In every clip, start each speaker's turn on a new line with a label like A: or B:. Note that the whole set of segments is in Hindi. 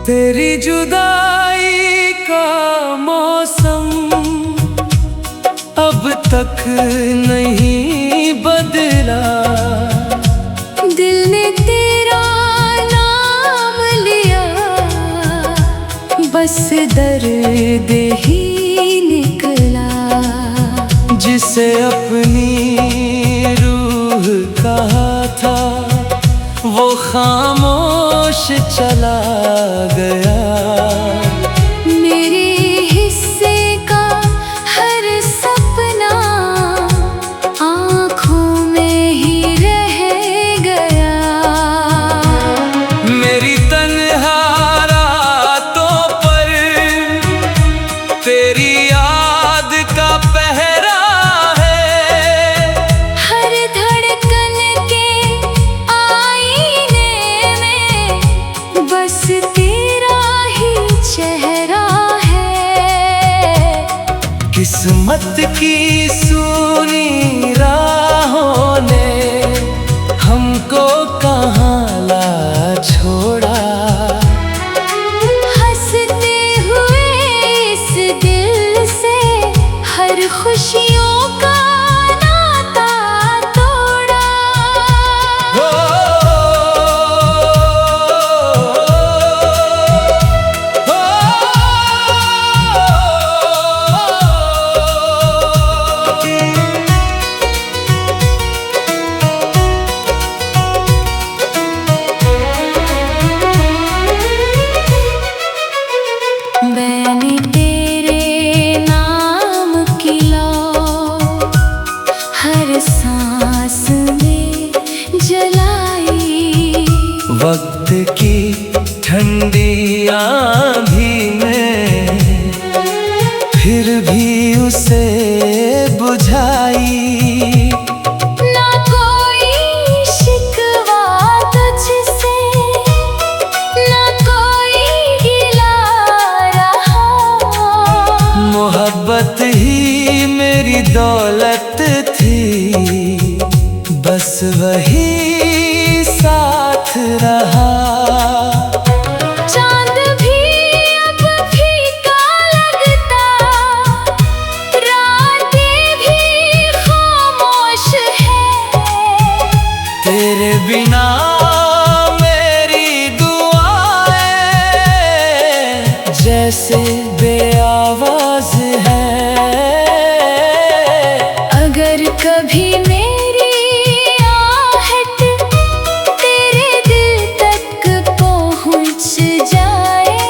A: तेरी जुदाई का मौसम अब तक नहीं बदला।
B: दिल ने तेरा नाम लिया, बस दर्द ही निकला।
A: जिसे अपनी रूह कहा था वो खामोश चला गया।
B: मेरे हिस्से का हर सपना आँखों में ही रह गया।
A: मेरी तन्हा रातों पर तेरी याद का पहरा है।
B: हर धड़कन के आईने में बस तेरा ही चेहरा है।
A: किस्मत की सूनी राहों ने हमको कहाँ ला छोड़ा।
B: हंसते हुए इस दिल से हर खुशियों का नाता तोड़ा।
A: हो,
B: मैंने तेरे नाम की लौ हर सांस में जलाई।
A: वक्त की ठंडी आंधी में फिर भी उसे बुझाई।
B: ना कोई शिकवा तुझसे, ना कोई गिला रहा।
A: मोहब्बत ही मेरी दौलत थी, बस वही साथ रहा।
B: चांद भी अब फीका लगता, रातें भी खामोश है।
A: तेरे बिना मेरी दुआएं जैसे बेआवाज है।
B: अगर कभी मेरी आहट तेरे दिल तक पहुँच जाए,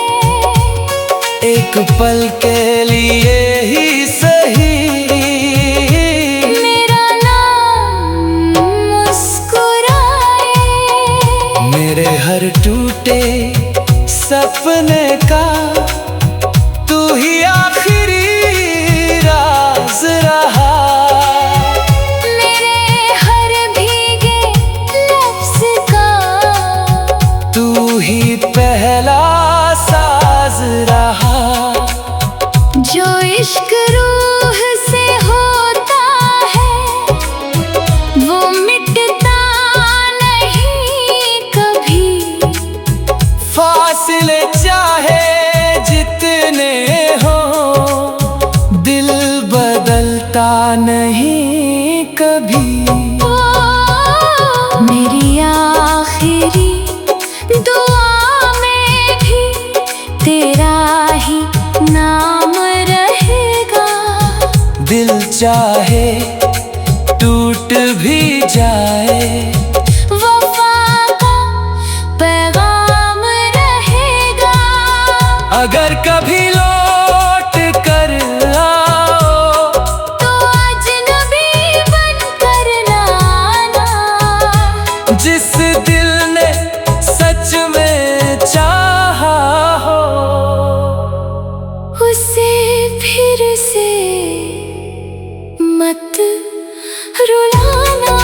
A: एक पल के लिए ही सही
B: मेरा नाम मुस्कुराए।
A: मेरे हर टूटे सपने का तू ही आखिरी राज रहा।
B: मेरे हर भीगे लफ्ज का
A: तू ही पहला साज रहा।
B: जो इश्क रूह से होता है वो मिटता नहीं कभी।
A: फासले चाहे जितने हो दिल बदलता नहीं कभी।
B: ओ, मेरी आखिरी दुआ में भी तेरा ही नाम रहेगा।
A: दिल चाहे टूट भी जाए
B: वफा का पैगाम रहेगा।
A: अगर कभी लौट कर आओ
B: तो अजनबी बनकर ना आना।
A: जिस दिल ने सच में चाहा हो
B: उसे फिर से मत रुलाना।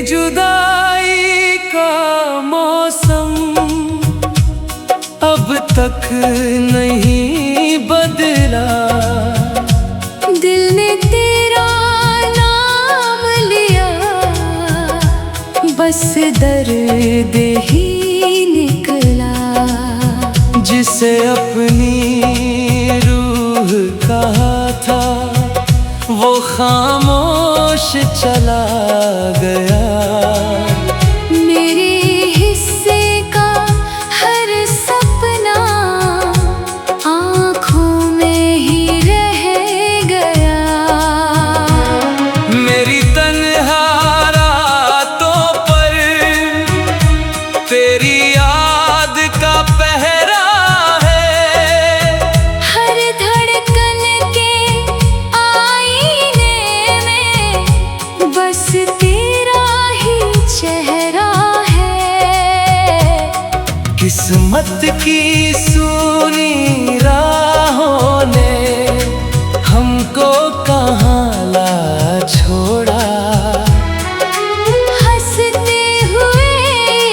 A: जुदाई का मौसम अब तक नहीं बदला।
B: दिल ने तेरा नाम लिया, बस दर्द ही निकला।
A: जिसे अपनी रूह कहा था वो खामोश चला गया।
B: मेरे हिस्से का हर सपना आँखों में ही रह गया।
A: मेरी तन्हा रातों पर तेरी याद का पहरा है।
B: हर धड़कन के आईने में बस तेरा ही चेहरा है।
A: किस्मत की सूनी राहों ने हमको कहाँ ला छोड़ा।
B: हंसते हुए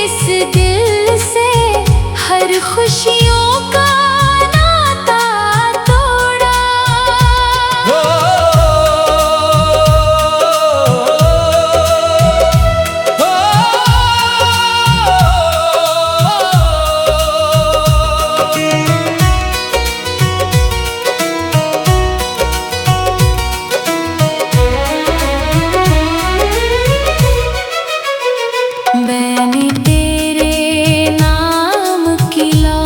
B: इस दिल से हर खुशियों का नाता तोड़ा।
A: हो, हो,
B: मैंने तेरे नाम की लौ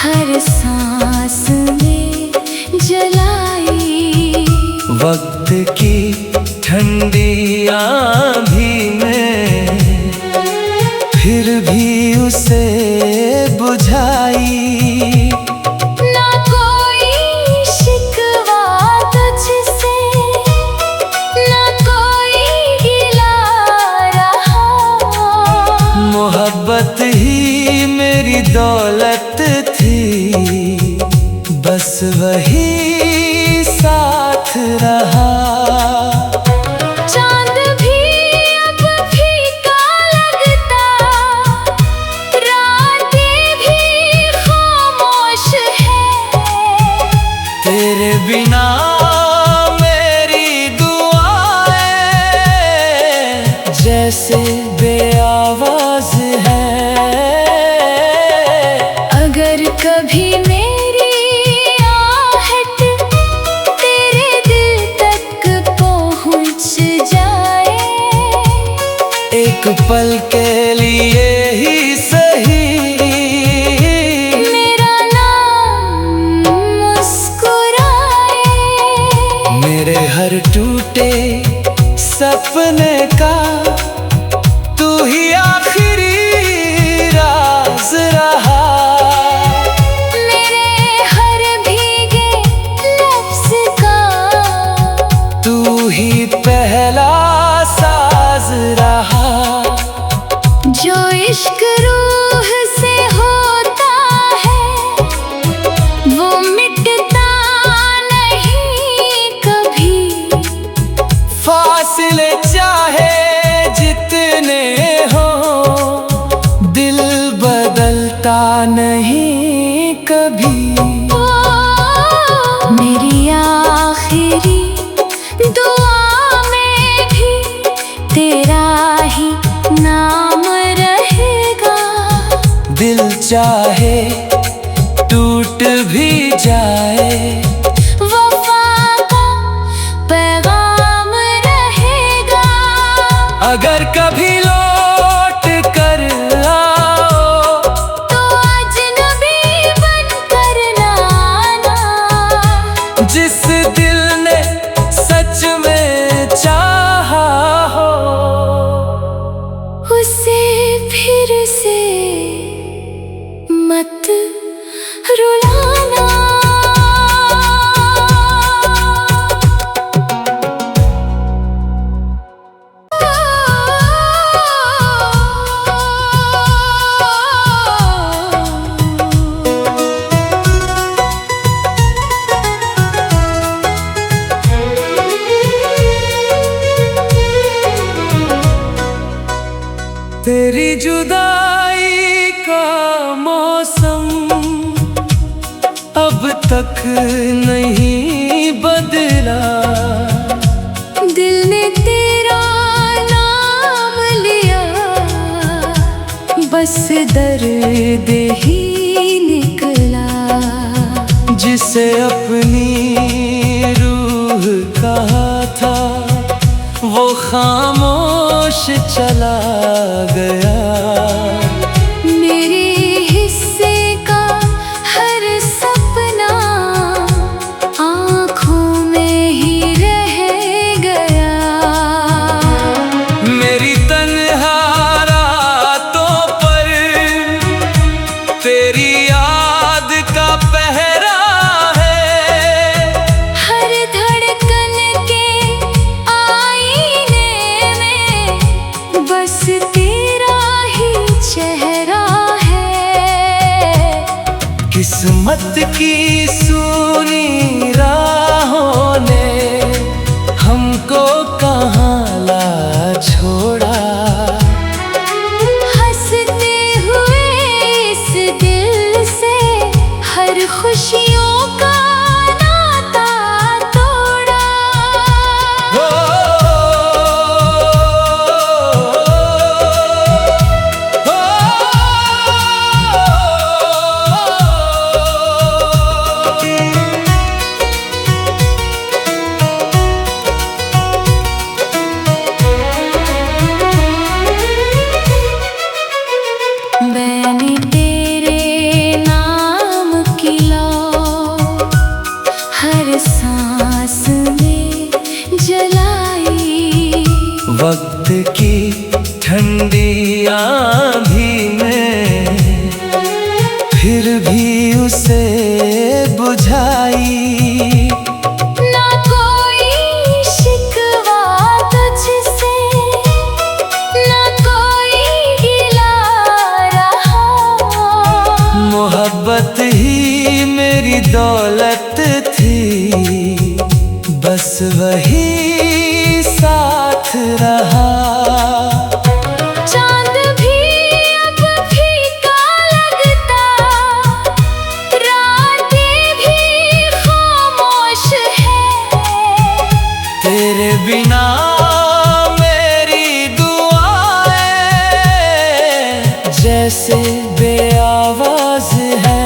B: हर सांस में जलाई।
A: वक्त की ठंडी आंधी में फिर भी उसे बुझाई।
B: ना कोई शिकवा तुझसे, ना कोई गिला रहा।
A: मोहब्बत ही मेरी दौलत थी, बस वही साथ रहा।
B: चांद भी अब फीका लगता, रातें भी खामोश है।
A: तेरे बिना मेरी दुआएं जैसे बेआवाज है।
B: अगर कभी मेरी आहट तेरे दिल तक पहुँच जाए,
A: एक पल के लिए ही सही
B: मेरा नाम मुस्कुराए।
A: मेरे हर टूटे सपने का तू ही आखिरी राज रहा।
B: मेरे हर भीगे लफ्ज का
A: तू ही पहला साज रहा।
B: जो इश्क रूह से होता है वो मिटता नहीं कभी।
A: फासले चाहे जितने हो दिल बदलता नहीं कभी।
B: ओ, मेरी आखिरी दुआ में भी तेरा ही नाम रहेगा।
A: दिल चाहे टूट भी जाए
B: वफा का पैगाम रहेगा।
A: अगर कभी लौट कर आओ
B: तो अजनबी बनकर ना आना।
A: जिस दिल ने सच में चाहा हो
B: उसे फिर से मत रुलाना।
A: जुदाई का मौसम अब तक नहीं बदला।
B: दिल ने तेरा नाम लिया, बस दर्द ही निकला।
A: जिसे अपनी रूह कहा था वो खामोश चला गया।
B: मेरे हिस्से का हर सपना आँखों में ही रह गया।
A: मेरी तन्हा रातों पर तेरी याद का पहरा है।
B: हर धड़कन के आईने में बस तेरा ही चेहरा है।
A: किस्मत की सूनी राहों ने हमको कहाँ ला छोड़ा।
B: हंसते हुए इस दिल से हर खुशियों का नाता तोड़ा।
A: ओ,
B: मैंने तेरे नाम की लौ हर सांस में जलाई।
A: वक्त की ठंडी आंधी में फिर भी उसे बुझाई।
B: ना कोई शिकवा तुझसे, ना कोई गिला रहा।
A: मोहब्बत ही मेरी दौलत थी, बस वही साथ रहा।
B: चांद भी अब फीका लगता, रातें भी खामोश है।
A: तेरे बिना मेरी दुआएं जैसे बेआवाज है।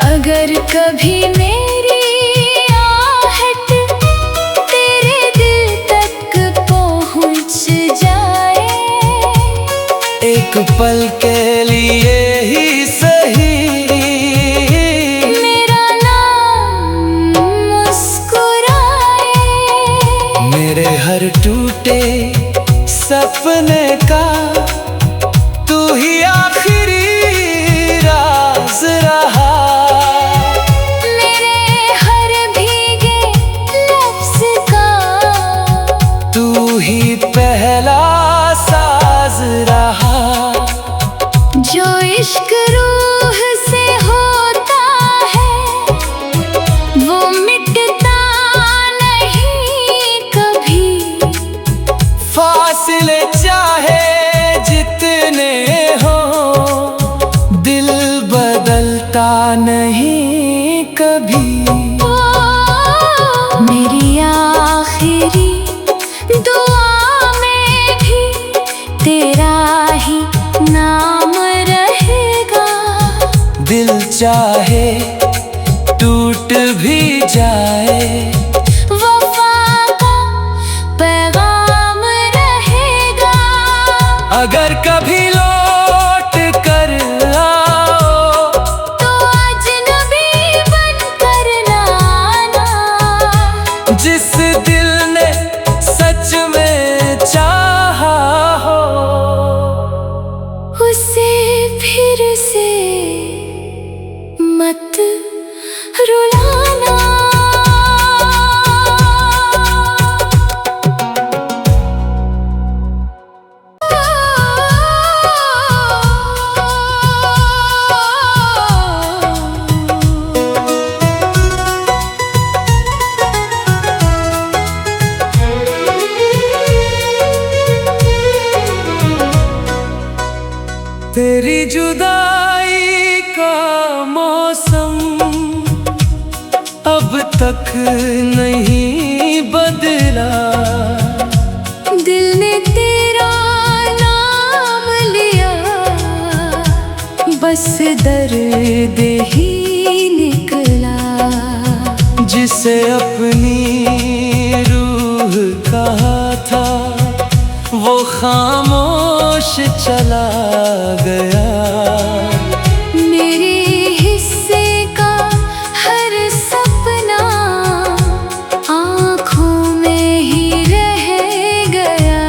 B: अगर कभी मेरी आहट तेरे दिल तक पहुँच जाए,
A: एक पल के लिए ही सही
B: मेरा नाम मुस्कुराए।
A: मेरे हर टूटे सपने का तू ही आखिरी राज रहा।
B: मेरे हर भीगे लफ्ज का
A: तू ही पहला साज रहा।
B: जो इश्क रूह से होता है वो मिटता नहीं कभी।
A: फासले चाहे जितने हो दिल बदलता नहीं कभी।
B: ओ, मेरी आखिरी दुआ में भी तेरा ही नाम रहेगा।
A: दिल चाहे टूट भी जाए
B: वफा का पैगाम रहेगा।
A: अगर कभी लौट कर आओ
B: तो अजनबी बनकर ना आना।
A: जिस दिल ने सच में चाहा हो
B: उसे फिर से मत रुलाना।
A: तक नहीं बदला।
B: दिल ने तेरा नाम लिया, बस दर्द ही निकला।
A: जिसे अपनी रूह कहा था वो खामोश चला गया।
B: मेरे हिस्से का हर सपना आँखों में ही रह गया।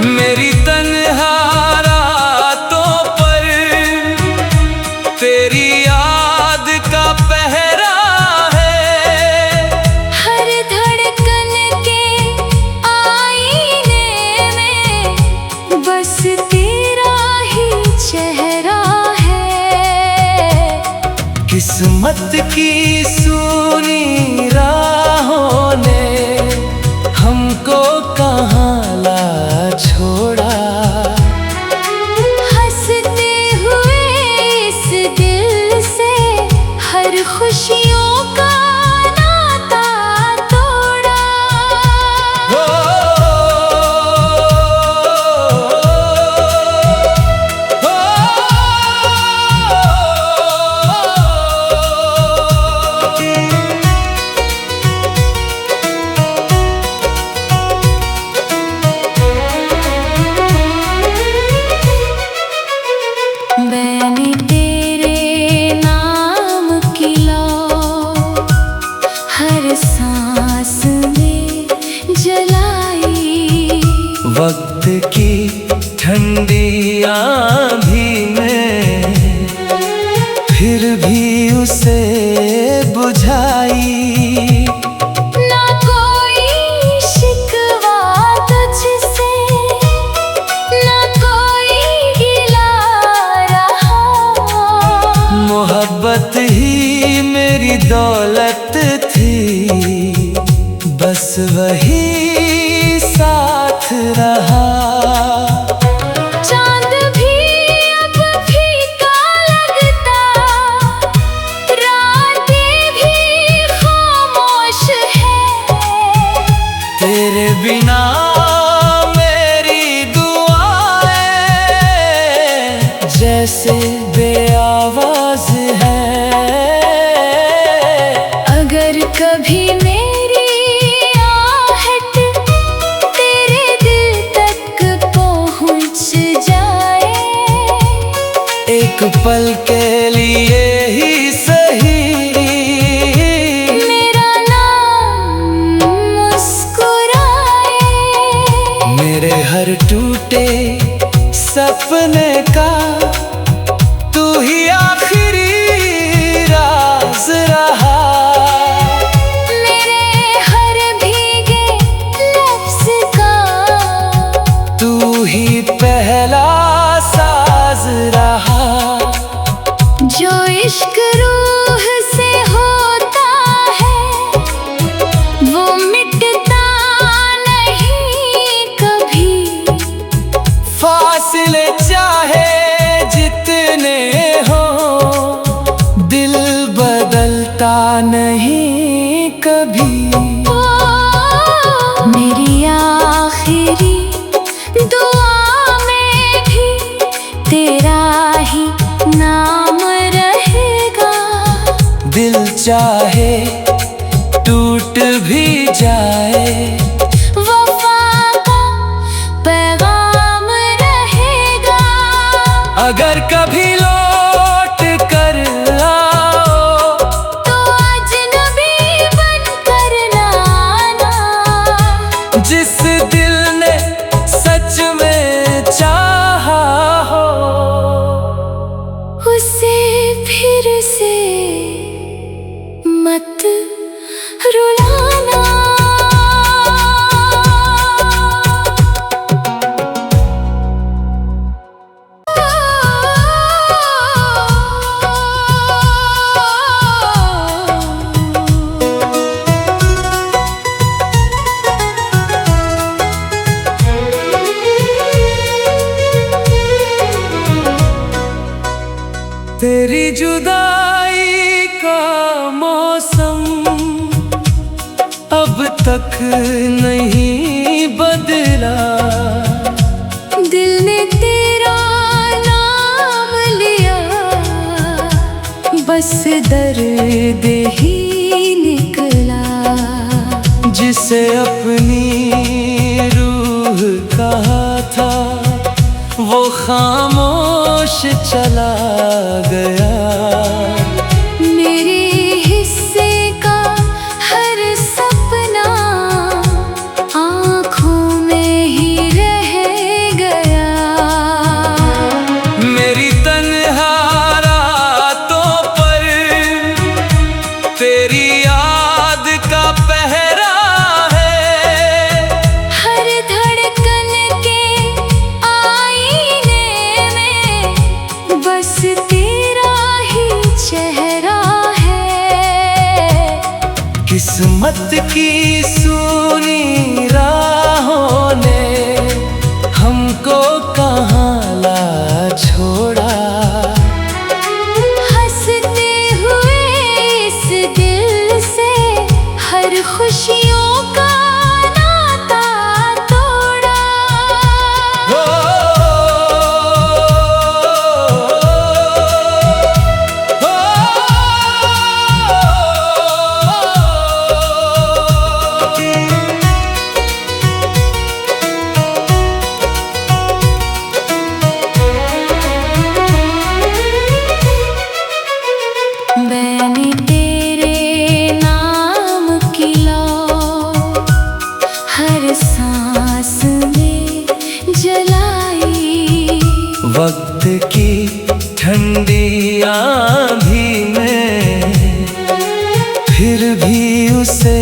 A: मेरी तन्हा रातों पर तेरी याद का पहरा है।
B: हर धड़कन के आईने में बस तेरा ही चेहरा है।
A: किस्मत की सूनी राहों ने हमको कहाँ ला छोड़ा।
B: हंसते हुए इस दिल से हर खुशियों का नाता तोड़ा।
A: ओ,
B: मैंने तेरे नाम की लौ हर सांस में जलाई।
A: वक्त की ठंडी आंधी में फिर भी उसे बुझाई।
B: ना कोई शिकवा तुझसे, ना कोई गिला रहा।
A: मोहब्बत ही मेरी दौलत थी, बस वही साथ रहा।
B: चांद भी अब फीका लगता, रातें भी खामोश है।
A: तेरे बिना मेरी दुआएं जैसे बेआवाज है।
B: अगर कभी मेरी आहट तेरे दिल तक पहुँच जाए,
A: एक पल के लिए ही सही
B: मेरा नाम मुस्कुराए।
A: मेरे हर टूटे सपने का तू ही आखिरी राज रहा।
B: मेरे हर भीगे लफ्ज का
A: तू ही पहला साज रहा।
B: जो इश्क रूह से होता है वो मिटता नहीं कभी।
A: फासले चाहे जितने हो दिल बदलता नहीं कभी।
B: ओ, मेरी आखिरी दुआ में भी तेरा ही नाम रहेगा।
A: दिल चाहे टूट भी जाए
B: वफा का पैगाम रहेगा।
A: अगर कभी लौट कर आओ
B: तो अजनबी बनकर ना आना।
A: जिस दिल ने सच में चाहा हो
B: उसे फिर से मत रुलाना।
A: तक नहीं बदला।
B: दिल ने तेरा नाम लिया, बस दर्द ही निकला।
A: जिसे अपनी रूह कहा था वो खामोश चला गया।
B: मेरे हिस्से का हर सपना आँखों में ही रह गया।
A: मेरी तन्हा रातों पर तेरी याद का पहरा है।
B: हर धड़कन के आईने में बस तेरा ही चेहरा है।
A: किस्मत की सूनी राहों ने हमको कहाँ ला छोड़ा।
B: हंसते हुए इस दिल से हर खुशियों का नाता तोड़ा।
A: हो, हो,
B: मैंने तेरे नाम की लौ हर सांस में जलाई।
A: वक्त की ठंडी आंधी में फिर भी उसे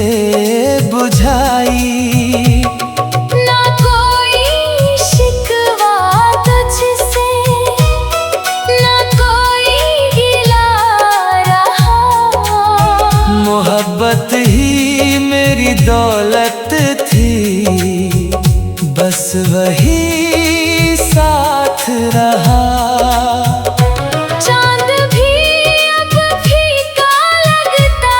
A: बुझाई।
B: ना कोई शिकवा तुझसे, ना कोई गिला रहा।
A: मोहब्बत ही मेरी दौलत थी, बस वही साथ रहा।
B: चांद भी अब फीका लगता,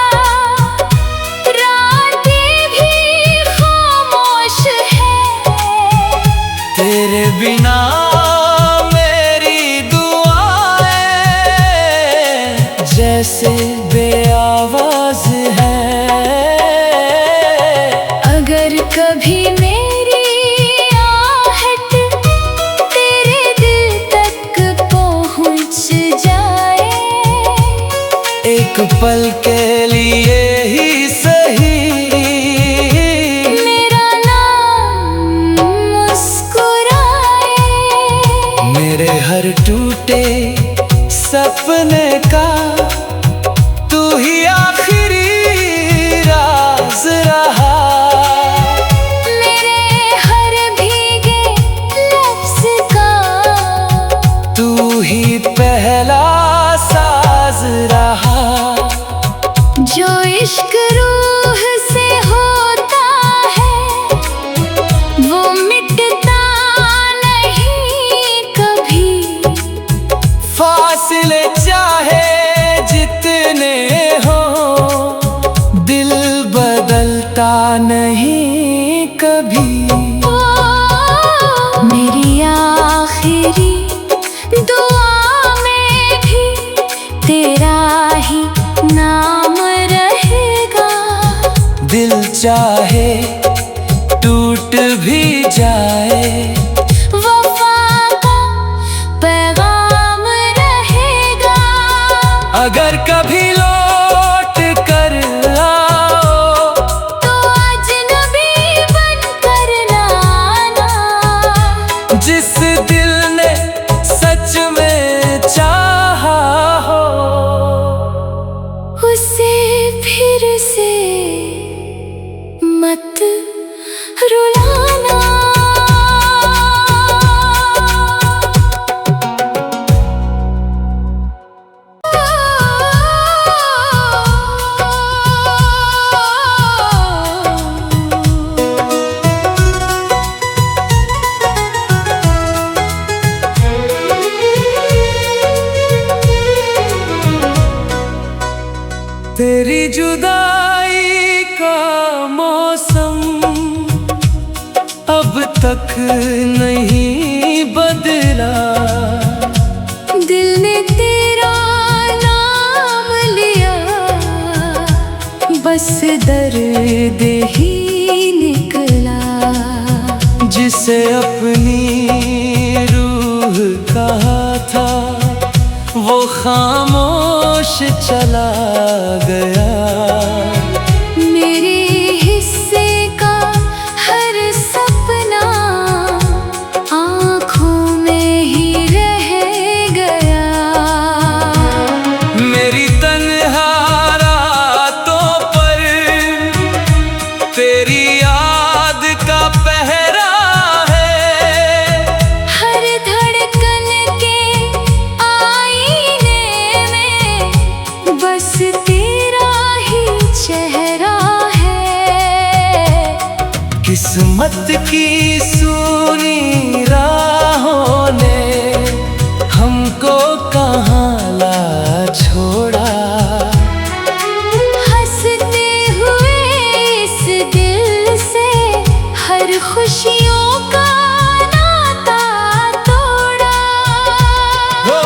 B: रातें भी खामोश है।
A: तेरे बिना मेरी दुआएं जैसे बेआवाज है।
B: अगर कभी मेरी आहट तेरे दिल तक पहुँच जाए,
A: एक पल के लिए ही सही
B: मेरा नाम मुस्कुराए।
A: मेरे हर टूटे सपने का तू ही आखिरी राज रहा।
B: मेरे हर भीगे लफ्ज का
A: तू ही पहला साज रहा।
B: जो इश्क रूह से होता है वो मिटता नहीं कभी।
A: फासले चाहे जितने हो दिल बदलता नहीं कभी।
B: ओ, मेरी आखिरी दुआ में भी तेरा ही नाम रहेगा।
A: दिल चाहे टूट भी जाए
B: वफा का पैगाम रहेगा।
A: अगर कभी लौट कर आओ
B: तो अजनबी बनकर ना आना।
A: जिस दिल ने सच में चाहा हो
B: उसे फिर से मत रुलाना।
A: तेरी जुदाई का मौसम मौसम अब तक नहीं बदला।
B: दिल ने तेरा नाम लिया, बस दर्द ही निकला।
A: जिसे अपनी रूह कहा था वो खामोश चला गया।
B: मेरे हिस्से का हर सपना आँखों में ही रह गया।
A: मेरी तन्हा रातों पर तेरी याद का पहरा है।
B: हर धड़कन के आईने में बस तेरा ही चेहरा है।
A: किस्मत की सूनी राहों ने हमको कहाँ ला छोड़ा।
B: हंसते हुए इस दिल से हर खुशियों का नाता तोड़ा।
A: हो,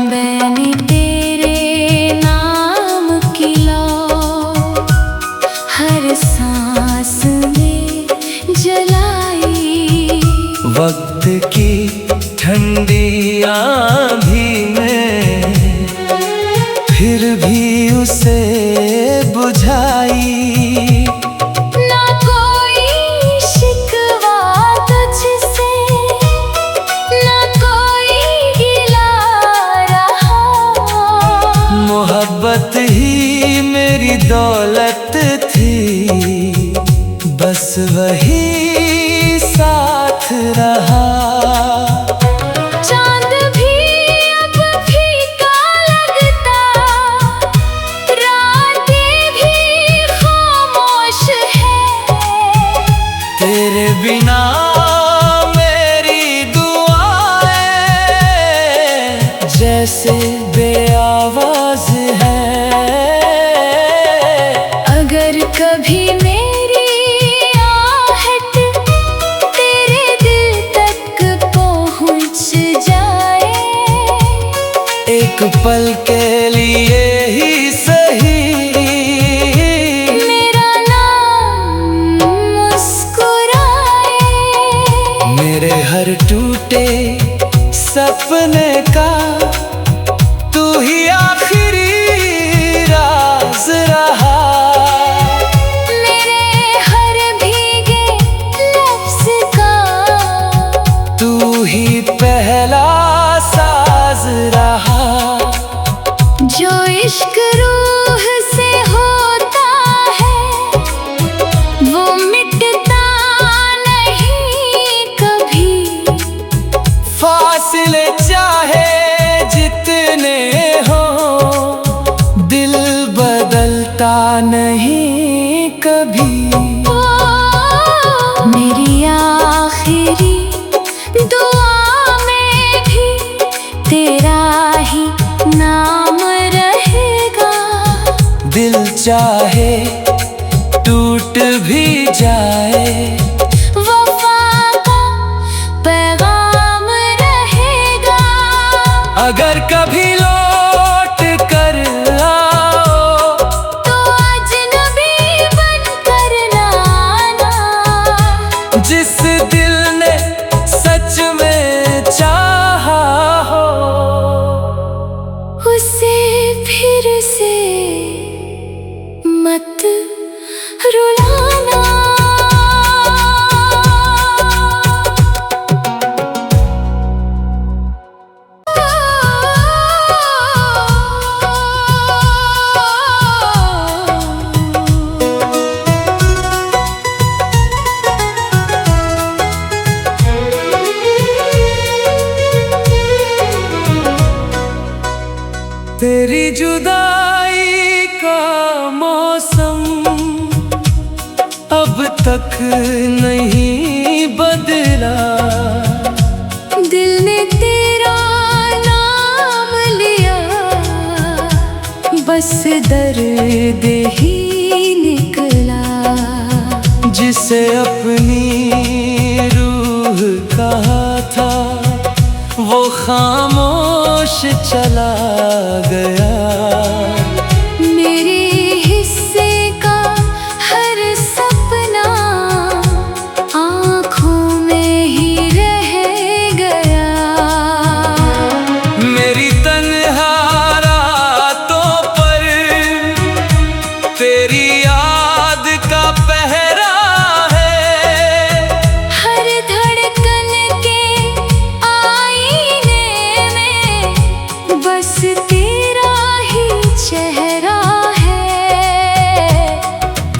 B: मैंने तेरे नाम की लौ हर सांस में जलाई।
A: वक्त की ठंडी आंधी में फिर भी उसे बुझाई।
B: ना कोई शिकवा तुझसे, ना कोई गिला रहा।
A: मोहब्बत ही मेरी दौलत थी, बस वही साथ रहा।
B: चांद भी अब फीका लगता, रातें भी खामोश है।
A: तेरे बिना मेरी दुआएं जैसे बेआवाज है।
B: अगर कभी मेरी आहट तेरे दिल तक पहुँच जाए,
A: एक पल के लिए ही सही
B: मेरा नाम मुस्कुराए।
A: मेरे हर टूटे सपने का तू ही आखिरी राज रहा।
B: मेरे हर भीगे लफ्ज का
A: तू ही पहला साज रहा।
B: जो इश्क रूह से होता है वो मिटता नहीं कभी।
A: फासले चाहे जितने हो दिल बदलता नहीं कभी।
B: ओ, मेरी आखिरी दुआ में भी तेरा ही नाम रहेगा।
A: दिल चाहे टूट भी जाए
B: वफा का पैगाम रहेगा।
A: अगर कभी लौट कर आओ
B: तो अजनबी बनकर ना आना।
A: जिस दिल ने सच में चाहा हो
B: उसे फिर से मत रुलाना।
A: तेरी जुदाई का मौसम अब तक नहीं बदला।
B: दिल ने तेरा नाम लिया, बस दर्द ही निकला।
A: जिसे अपनी रूह कहा था वो खामोश चला गया।
B: मेरे हिस्से का हर सपना आँखों में ही रह गया।
A: मेरी तन्हा रातों पर तेरी याद का पहरा है।
B: हर धड़कन के आईने में बस तेरा ही चेहरा है।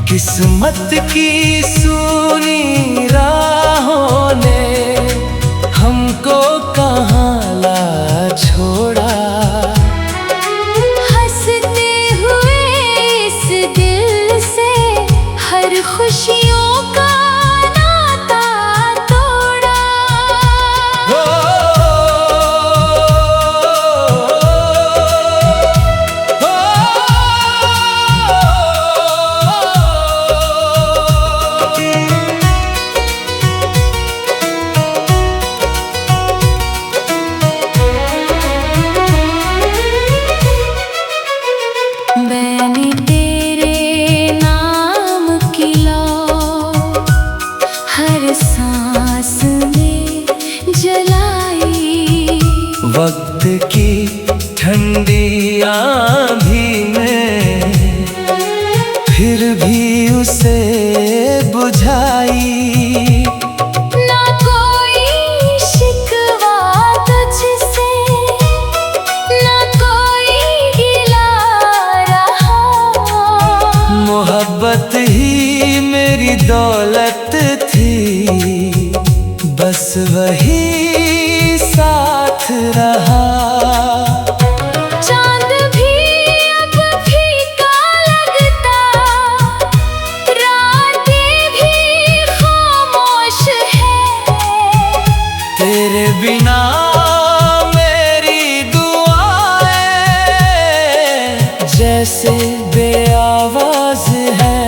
A: किस्मत की सूनी राहों ने हमको कहाँ ला छोड़ा।
B: हंसते हुए इस दिल से हर खुशियों का नाता तोड़ा।
A: ओ,
B: मैंने तेरे नाम की लौ हर सांस में जलाई।
A: वक्त की ठंडी आंधी में फिर भी उसे बुझाई।
B: ना कोई शिकवा तुझसे, ना कोई गिला रहा।
A: मोहब्बत ही मेरी दौलत थी, बस वही साथ रहा।
B: चांद भी अब फीका लगता, रातें भी खामोश है।
A: तेरे बिना मेरी दुआएं जैसे बेआवाज है।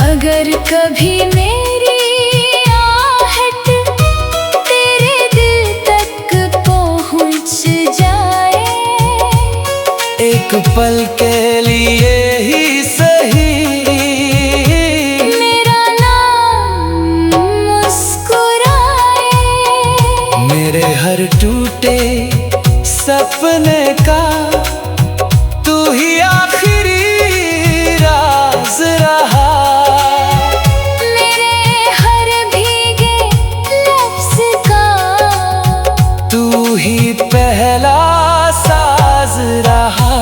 B: अगर कभी मेरी आहट तेरे दिल तक पहुँच जाए,
A: एक पल के लिए ही सही
B: मेरा नाम मुस्कुराए।
A: मेरे हर टूटे सपने का तू ही आखिरी राज रहा।
B: मेरे हर भीगे लफ्ज का
A: तू ही पहला साज रहा।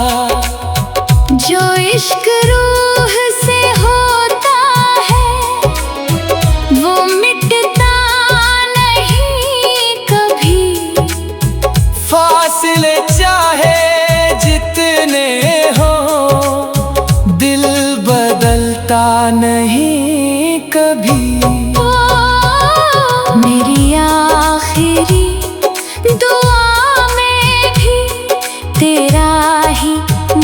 B: जो इश्क रूह से होता है वो मिटता नहीं कभी।
A: फासले चाहे जितने हो दिल बदलता नहीं कभी।
B: ओ, मेरी आखिरी दुआ में भी तेरा ही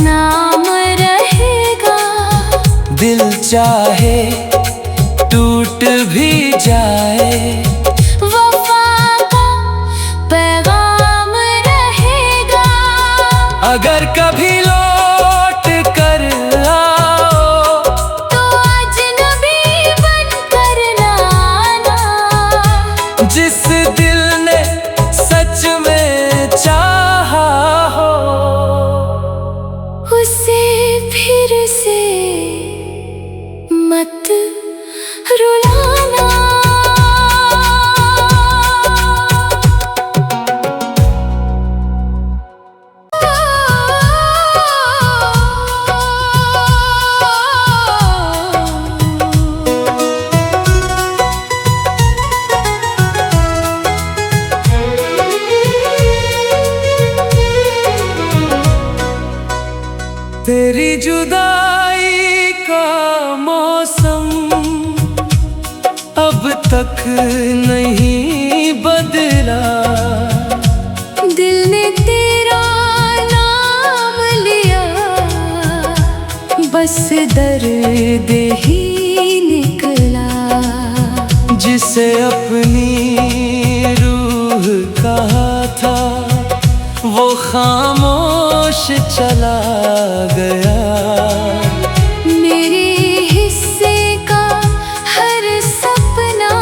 B: नाम रहेगा।
A: दिल चाहे टूट भी जाए
B: वफा का पैगाम रहेगा।
A: अगर कभी लौट कर आओ
B: तो अजनबी बनकर ना आना।
A: जिस दिल ने सच में चाहा हो
B: उसे फिर से मत रुलाना।
A: तक नहीं बदला।
B: दिल ने तेरा नाम लिया, बस दर्द ही निकला।
A: जिसे अपनी रूह कहा था वो खामोश चला गया।
B: मेरे हिस्से का हर सपना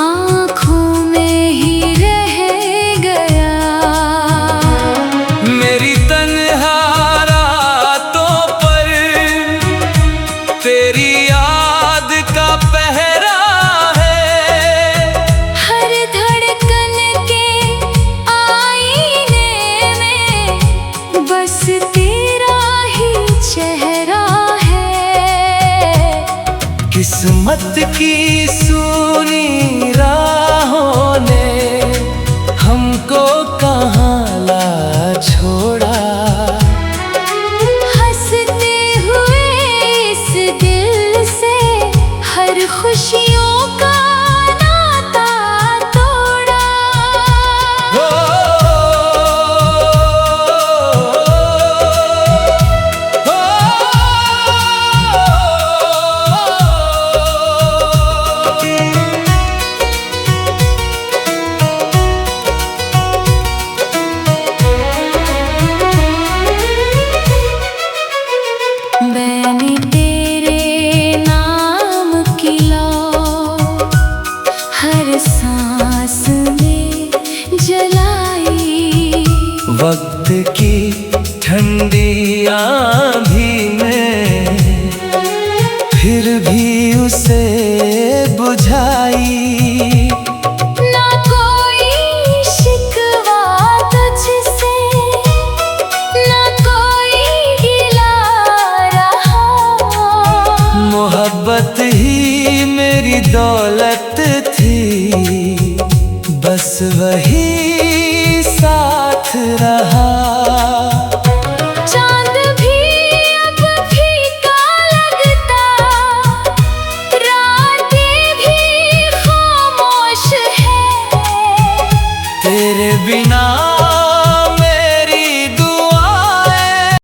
B: आँखों में ही रह गया।
A: मेरी तन्हा रातों पर तेरी याद का पहरा है।
B: हर धड़कन के आईने में बस तेरा ही चेहरा है।
A: किस्मत की सूनी राहों ने हमको कहाँ ला छोड़ा।
B: हंसते हुए इस दिल से हर खुशियों का नाता तोड़ा। मैंने तेरे नाम की लौ हर सांस में जलाई।
A: वक्त की ठंडी आंधी में फिर भी उसे बुझाई।
B: ना कोई शिकवा तुझसे, ना कोई गिला रहा।
A: मोहब्बत ही मेरी दौलत थी, बस वही साथ रहा।
B: चांद भी अब फीका लगता, रातें भी खामोश है।
A: तेरे बिना